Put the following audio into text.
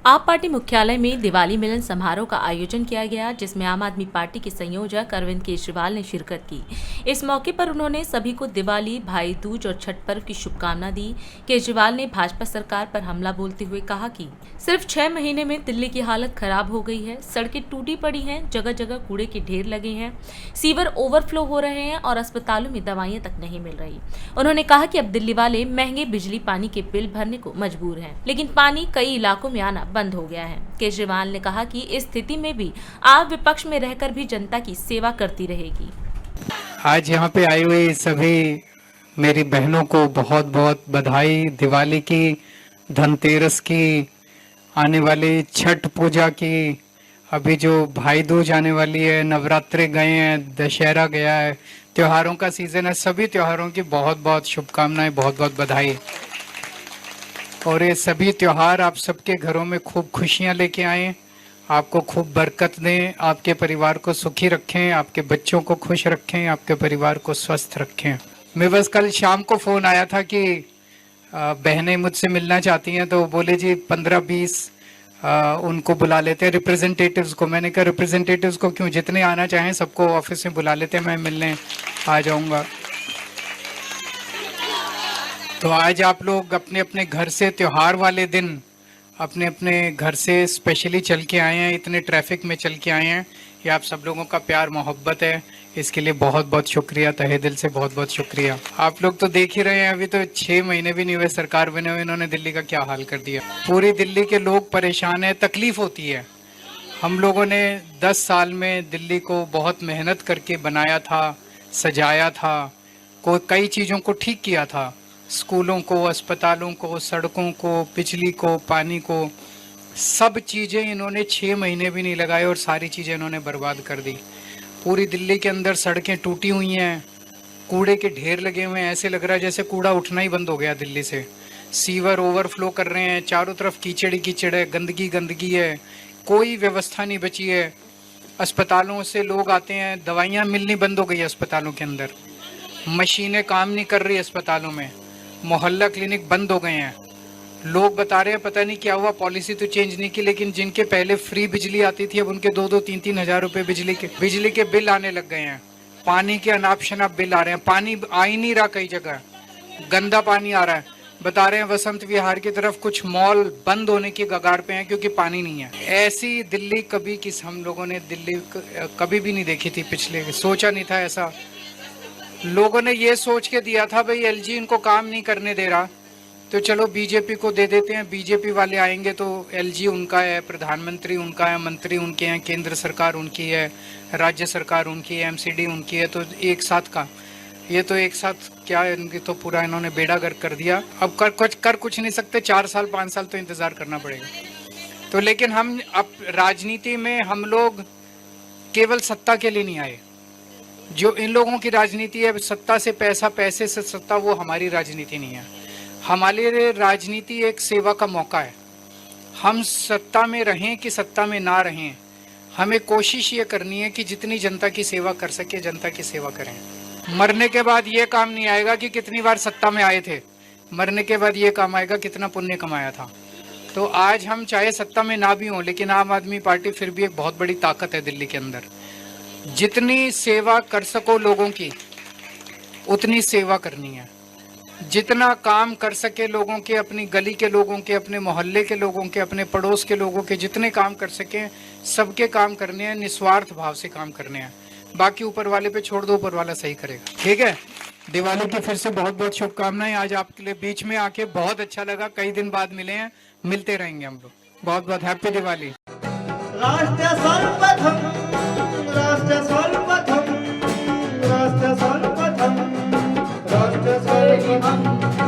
आप पार्टी मुख्यालय में दिवाली मिलन समारोह का आयोजन किया गया, जिसमें आम आदमी पार्टी के संयोजक अरविंद केजरीवाल ने शिरकत की। इस मौके पर उन्होंने सभी को दिवाली, भाई दूज और छठ पर्व की शुभकामना दी। केजरीवाल ने भाजपा सरकार पर हमला बोलते हुए कहा कि सिर्फ 6 महीने में दिल्ली की हालत खराब हो गई है। सड़कें टूटी पड़ी हैं, जगह जगह कूड़े के ढेर लगे हैं, सीवर ओवरफ्लो हो रहे हैं और अस्पतालों में दवाइयां तक नहीं मिल रही। उन्होंने कहा कि अब दिल्ली वाले महंगे बिजली पानी के बिल भरने को मजबूर हैं, लेकिन पानी कई इलाकों में आना बंद हो गया है। केजरीवाल ने कहा कि इस स्थिति में भी आप विपक्ष में रहकर भी जनता की सेवा करती रहेगी। आज यहाँ पे आई हुई सभी मेरी बहनों को बहुत बहुत बधाई। दिवाली की, धनतेरस की, आने वाली छठ पूजा की, अभी जो भाई दूज आने वाली है, नवरात्रे गए हैं, दशहरा गया है, त्योहारों का सीजन है। सभी त्योहारों की बहुत बहुत शुभकामनाएं, बहुत बहुत बधाई। और ये सभी त्योहार आप सबके घरों में खूब खुशियां लेके आए, आपको खूब बरकत दें, आपके परिवार को सुखी रखें, आपके बच्चों को खुश रखें, आपके परिवार को स्वस्थ रखें। मैं बस कल शाम को फ़ोन आया था कि बहनें मुझसे मिलना चाहती हैं, तो बोले जी 15-20 उनको बुला लेते हैं, रिप्रेजेंटेटिव्स को। मैंने कहा रिप्रेजेंटेटिव्स को क्यों, जितने आना चाहें सबको ऑफिस में बुला लेते हैं, मैं मिलने आ जाऊँगा। तो आज आप लोग अपने अपने घर से त्योहार वाले दिन अपने अपने घर से स्पेशली चल के आए हैं, इतने ट्रैफिक में चल के आए हैं। ये आप सब लोगों का प्यार मोहब्बत है, इसके लिए बहुत बहुत शुक्रिया, तहे दिल से बहुत बहुत शुक्रिया। आप लोग तो देख ही रहे हैं, अभी तो 6 महीने भी नहीं हुए सरकार बने हुए, इन्होंने दिल्ली का क्या हाल कर दिया। पूरी दिल्ली के लोग परेशान हैं, तकलीफ होती है। हम लोगों ने 10 साल में दिल्ली को बहुत मेहनत करके बनाया था, सजाया था, कई चीज़ों को ठीक किया था, स्कूलों को, अस्पतालों को, सड़कों को, बिजली को, पानी को, सब चीज़ें इन्होंने 6 महीने भी नहीं लगाए और सारी चीज़ें इन्होंने बर्बाद कर दी। पूरी दिल्ली के अंदर सड़कें टूटी हुई हैं, कूड़े के ढेर लगे हुए हैं, ऐसे लग रहा है जैसे कूड़ा उठना ही बंद हो गया दिल्ली से। सीवर ओवरफ्लो कर रहे हैं, चारों तरफ कीचड़ ही कीचड़ है, गंदगी गंदगी है, कोई व्यवस्था नहीं बची है। अस्पतालों से लोग आते हैं, दवाइयाँ मिलनी बंद हो गई अस्पतालों के अंदर, मशीनें काम नहीं कर रही अस्पतालों में, मोहल्ला क्लिनिक बंद हो गए हैं। लोग बता रहे हैं पता नहीं क्या हुआ, पॉलिसी तो चेंज नहीं की, लेकिन जिनके पहले फ्री बिजली आती थी अब उनके 2-2, 3-3 हज़ार रुपए बिजली के बिल आने लग गए हैं। पानी के अनाप शनाप बिल आ रहे हैं, पानी आ ही नहीं रहा, कई जगह गंदा पानी आ रहा है। बता रहे हैं वसंत विहार की तरफ कुछ मॉल बंद होने की कगार पे हैं क्योंकि पानी नहीं है। ऐसी दिल्ली कभी हम लोगों ने दिल्ली कभी भी नहीं देखी थी, पिछले सोचा नहीं था ऐसा। लोगों ने ये सोच के दिया था भाई एलजी इनको काम नहीं करने दे रहा, तो चलो बीजेपी को दे देते हैं, बीजेपी वाले आएंगे तो एलजी उनका है, प्रधानमंत्री उनका है, मंत्री उनके हैं, केंद्र सरकार उनकी है, राज्य सरकार उनकी है, एमसीडी उनकी है, तो एक साथ का ये तो एक साथ क्या इनकी तो पूरा इन्होंने बेड़ा गर्क कर दिया। अब कर कुछ नहीं सकते, 4 साल 5 साल तो इंतजार करना पड़ेगा। तो लेकिन हम अब राजनीति में हम लोग केवल सत्ता के लिए नहीं आए। जो इन लोगों की राजनीति है सत्ता से पैसा, पैसे से सत्ता, वो हमारी राजनीति नहीं है। हमारे लिए राजनीति एक सेवा का मौका है। हम सत्ता में रहें कि सत्ता में ना रहें, हमें कोशिश ये करनी है कि जितनी जनता की सेवा कर सके जनता की सेवा करें। मरने के बाद ये काम नहीं आएगा कि कितनी बार सत्ता में आए थे, मरने के बाद ये काम आएगा कितना पुण्य कमाया था। तो आज हम चाहे सत्ता में ना भी हों, लेकिन आम आदमी पार्टी फिर भी एक बहुत बड़ी ताकत है दिल्ली के अंदर। जितनी सेवा कर सको लोगों की उतनी सेवा करनी है, जितना काम कर सके लोगों के, अपनी गली के लोगों के, अपने मोहल्ले के लोगों के, अपने पड़ोस के लोगों के, जितने काम कर सकें सबके काम करने हैं, निस्वार्थ भाव से काम करने हैं। बाकी ऊपर वाले पे छोड़ दो, ऊपर वाला सही करेगा। ठीक है, दिवाली की फिर से बहुत बहुत शुभकामनाएं। आज आपके लिए बीच में आके बहुत अच्छा लगा, कई दिन बाद मिले हैं, मिलते रहेंगे हम लोग। बहुत बहुत हैप्पी दिवाली।